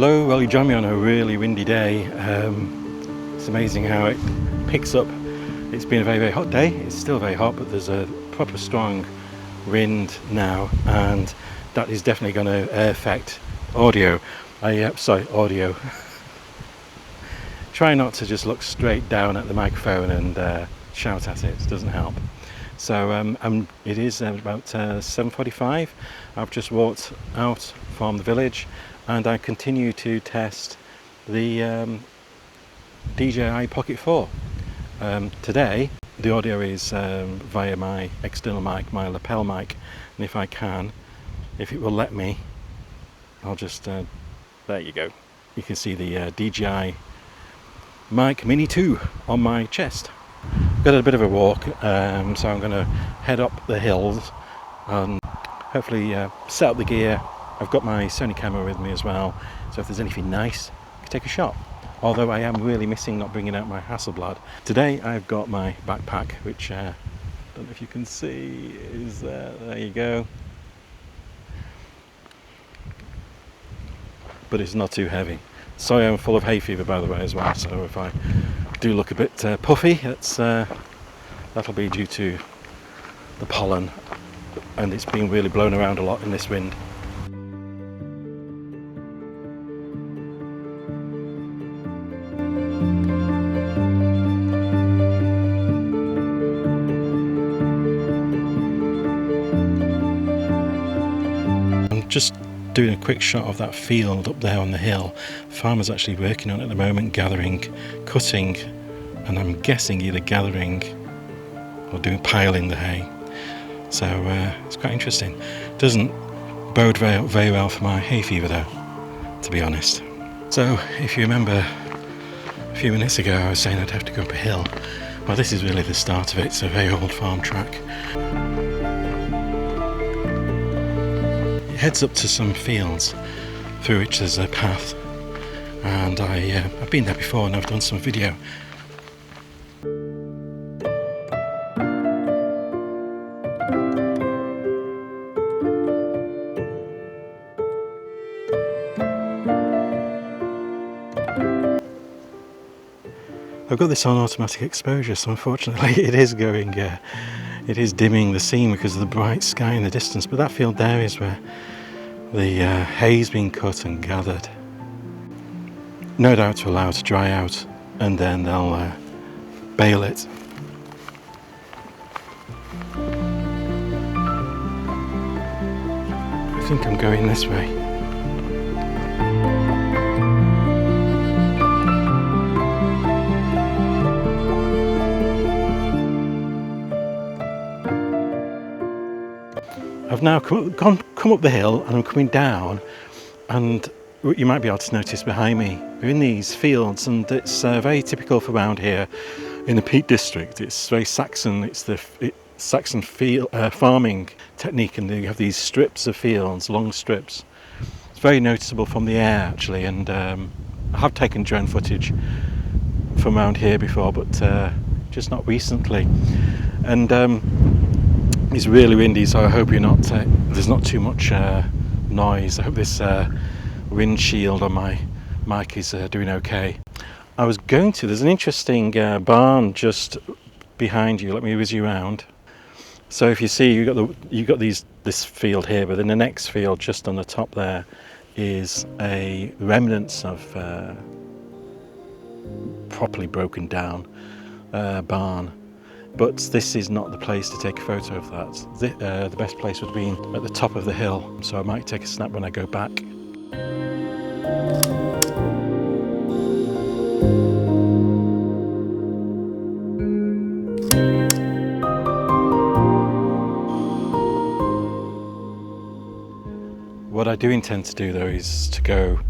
Hello, well you joined me on a really windy day. It's amazing how it picks up. It's been a very hot day. It's still very hot, but there's a proper strong wind now, and that is definitely going to affect audio. Audio. Try not to just look straight down at the microphone and shout at it. It doesn't help. So it is about 7:45. I've just walked out from the village and I continue to test the DJI Pocket 4. Today the audio is via my external mic, my lapel mic, and if it will let me, I'll just there you go. You can see the DJI Mic Mini 2 on my chest. Got a bit of a walk, so I'm going to head up the hills and hopefully set up the gear. I've got my Sony camera with me as well, so if there's anything nice, I can take a shot. Although I am really missing not bringing out my Hasselblad. Today I've got my backpack, which I don't know if you can see, is there you go. But it's not too heavy. Sorry, I'm full of hay fever by the way as well, so if I do look a bit puffy, that'll be due to the pollen, and it's been really blown around a lot in this wind. I'm just doing a quick shot of that field up there on the hill. The farmer's actually working on it at the moment, cutting, and I'm guessing either gathering or piling the hay. So it's quite interesting. Doesn't bode very well for my hay fever though, to be honest. So if you remember a few minutes ago I was saying I'd have to go up a hill. Well, this is really the start of it. It's a very old farm track. It heads up to some fields through which there's a path, and I've been there before and I've done some video. I've got this on automatic exposure, so unfortunately it is dimming the scene because of the bright sky in the distance, but that field there is where the hay's been cut and gathered. No doubt to allow it to dry out, and then they'll bale it. I think I'm going this way. I've now come up the hill and I'm coming down, and you might be able to notice behind me, we're in these fields, and it's very typical for around here in the Peak District. It's very Saxon. It's Saxon farming technique, and you have these strips of fields, long strips. It's very noticeable from the air actually, and I have taken drone footage from around here before, but just not recently. And it's really windy, so I hope there's not too much noise. I hope this windshield on my mic is doing okay. There's an interesting barn just behind you. Let me whiz you around. So if you see, you've got this field here, but in the next field just on the top there is a remnants of properly broken down barn. But this is not the place to take a photo of that. The best place would be at the top of the hill, so I might take a snap when I go back. What I do intend to do though is to go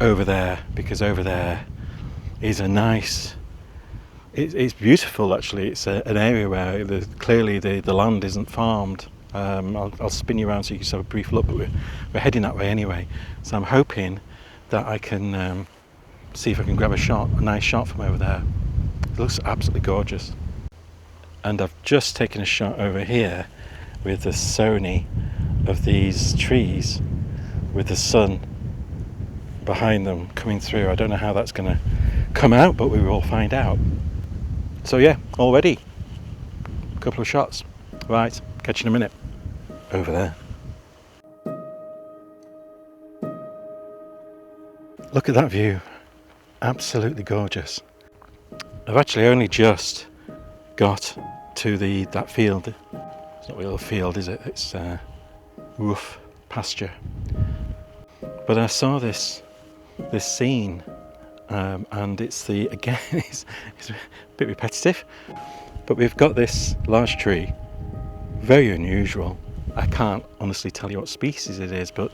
over there, because over there is a nice... It's beautiful actually. It's an area where clearly the land isn't farmed. I'll spin you around so you can just have a brief look, but we're heading that way anyway. So I'm hoping that I can see if I can grab a nice shot from over there. It looks absolutely gorgeous. And I've just taken a shot over here with the Sony of these trees with the sun behind them coming through. I don't know how that's going to come out, but we will find out. So yeah, already a couple of shots. Right, catch you in a minute. Over there. Look at that view. Absolutely gorgeous. I've actually only just got to that field. It's not really a field, is it? It's rough pasture. But I saw this scene, and it's again it's a bit repetitive. But we've got this large tree, very unusual. I can't honestly tell you what species it is, but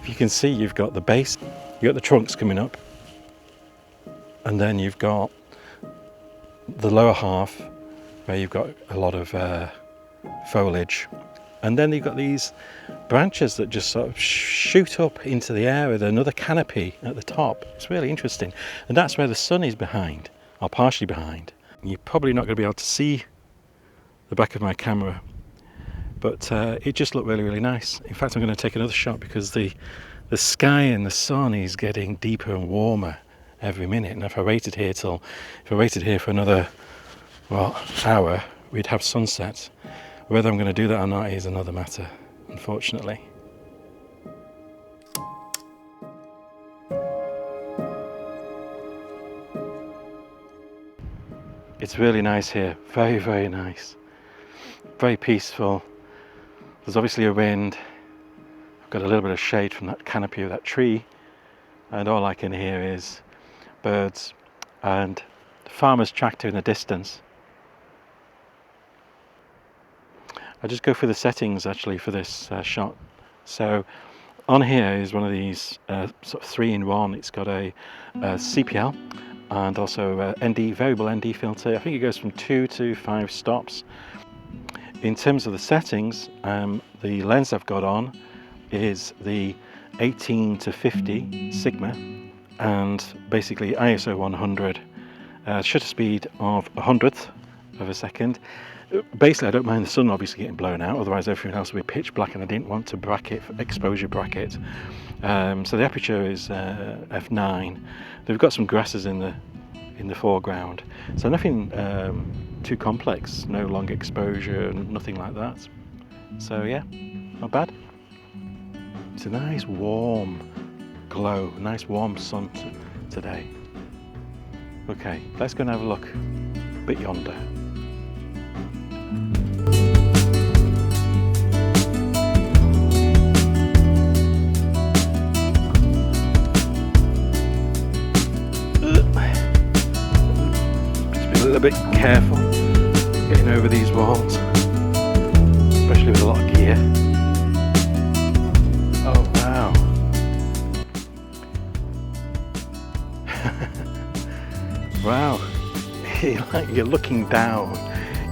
if you can see, you've got the base, you've got the trunks coming up, and then you've got the lower half where you've got a lot of foliage, and then you've got these branches that just sort of shoot up into the air with another canopy at the top. It's really interesting, and that's where the sun is behind, or partially behind. You're probably not going to be able to see the back of my camera, but it just looked really, really nice. In fact, I'm going to take another shot because the sky and the sun is getting deeper and warmer every minute, and if I waited here for another hour, we'd have sunset. Whether I'm going to do that or not is another matter, unfortunately. It's really nice here, very, very nice, very peaceful. There's obviously a wind. I've got a little bit of shade from that canopy of that tree, and all I can hear is birds and the farmer's tractor in the distance. I'll just go through the settings actually for this shot. So on here is one of these sort of 3-in-1. It's got a CPL and also a ND, variable ND filter. I think it goes from 2 to 5 stops. In terms of the settings, the lens I've got on is the 18 to 50 Sigma, and basically ISO 100, shutter speed of 100th of a second. Basically, I don't mind the sun obviously getting blown out, otherwise everything else would be pitch black, and I didn't want to exposure bracket. So the aperture is f9. They've got some grasses in the foreground, so nothing too complex, no long exposure, nothing like that. So yeah, not bad. It's a nice warm glow, nice warm sun today. Okay, let's go and have a look a bit yonder. Just be a little bit careful getting over these walls, especially with a lot of gear. Oh wow. Wow. You're looking down.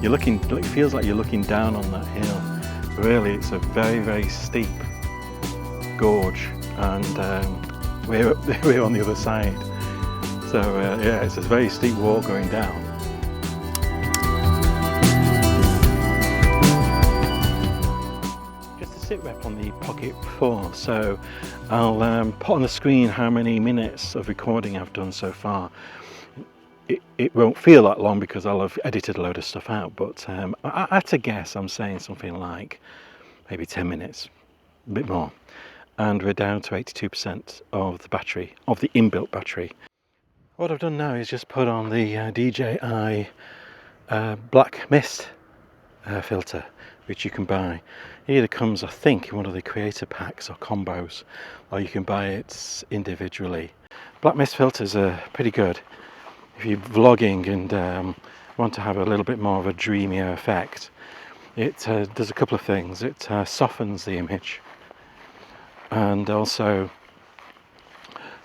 It feels like you're looking down on that hill. Really, it's a very, very steep gorge, and we're on the other side. So yeah, it's a very steep walk going down. Just a sit rep on the Pocket 4. So I'll put on the screen how many minutes of recording I've done so far. It won't feel that long because I'll have edited a load of stuff out, but at a guess I'm saying something like maybe 10 minutes, a bit more, and we're down to 82% of the battery, of the inbuilt battery. What I've done now is just put on the DJI black mist filter, which you can buy. It either comes, I think, in one of the creator packs or combos, or you can buy it individually. Black mist filters are pretty good if you're vlogging and want to have a little bit more of a dreamier effect. It does a couple of things. It softens the image and also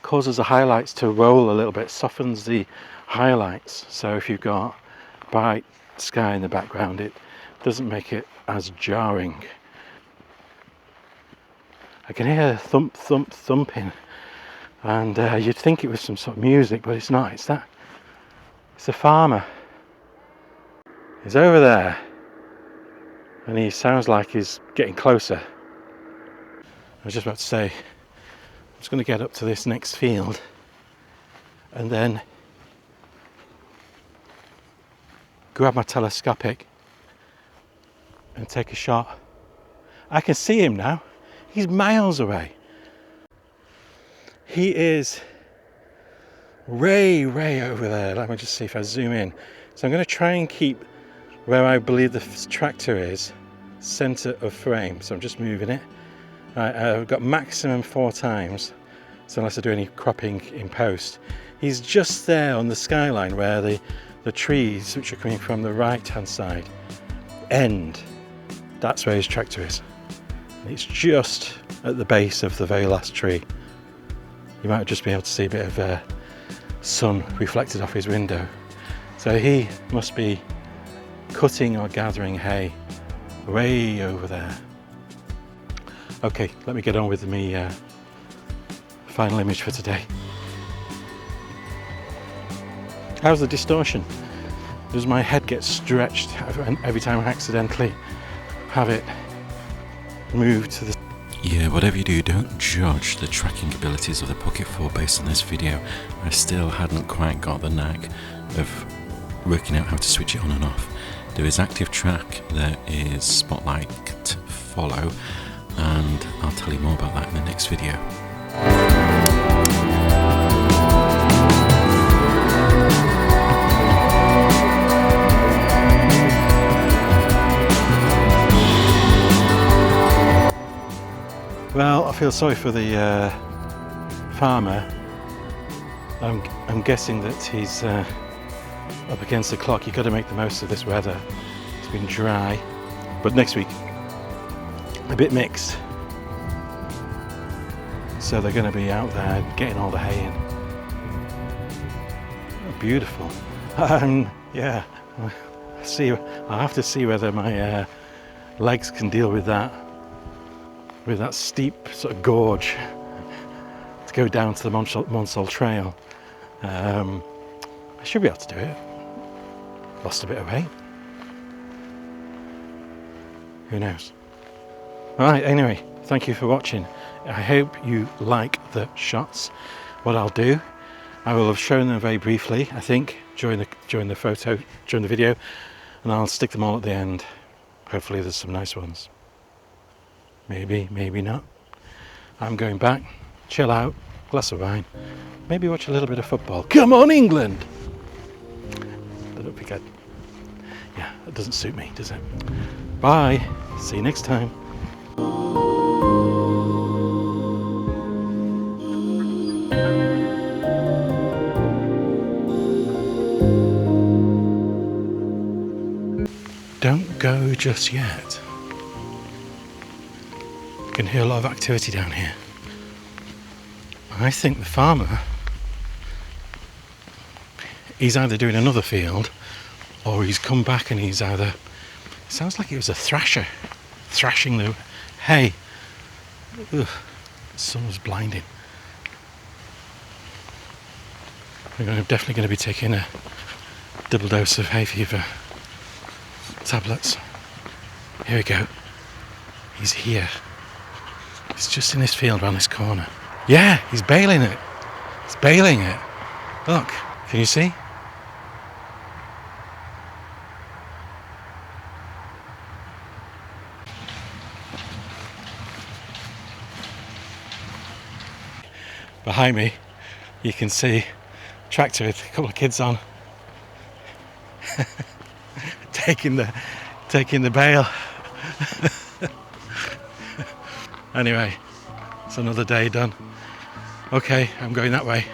causes the highlights to roll a little bit, softens the highlights. So if you've got bright sky in the background, it doesn't make it as jarring. I can hear thump, thump, thumping, and you'd think it was some sort of music, but it's not. It's a farmer. He's over there, and he sounds like he's getting closer. I was just about to say, just going to get up to this next field and then grab my telescopic and take a shot. I can see him now. He's miles away. He is way over there. Let me just see if I zoom in. So I'm going to try and keep where I believe the tractor is center of frame. So I'm just moving it. I've got maximum 4 times. So unless I do any cropping in post. He's just there on the skyline where the trees, which are coming from the right hand side, end. That's where his tractor is. It's just at the base of the very last tree. You might just be able to see a bit of sun reflected off his window. So he must be cutting or gathering hay way over there. Okay, let me get on with me final image for today. How's the distortion? Does my head get stretched every time I accidentally have it moved to the... Yeah, whatever you do, don't judge the tracking abilities of the Pocket 4 based on this video. I still hadn't quite got the knack of working out how to switch it on and off. There is active track, there is spotlight follow, and I'll tell you more about that in the next video. Well, I feel sorry for the farmer. I'm guessing that he's up against the clock. You've got to make the most of this weather. It's been dry, but next week a bit mixed. So they're going to be out there getting all the hay in. Oh, beautiful. Yeah, I'll have to see whether my legs can deal with that steep sort of gorge to go down to the Monsol Trail. I should be able to do it. Lost a bit of weight. Who knows? Alright, anyway, thank you for watching. I hope you like the shots. What I'll do, I will have shown them very briefly, I think, during the video, and I'll stick them all at the end. Hopefully there's some nice ones. Maybe, maybe not. I'm going back, chill out, glass of wine, maybe watch a little bit of football. Come on, England! I don't think yeah, that doesn't suit me, does it? Bye, see you next time. Don't go just yet. You can hear a lot of activity down here. I think the farmer, he's either doing another field or he's come back and he's either, it sounds like it was a thrasher thrashing the hay. Ugh, the sun was blinding. I'm definitely going to be taking a double dose of hay fever tablets. Here we go. He's here. He's just in this field around this corner. Yeah, he's baling it. He's baling it. Look, can you see? Behind me, you can see a tractor with a couple of kids on, taking the bale. Anyway, it's another day done. Okay, I'm going that way.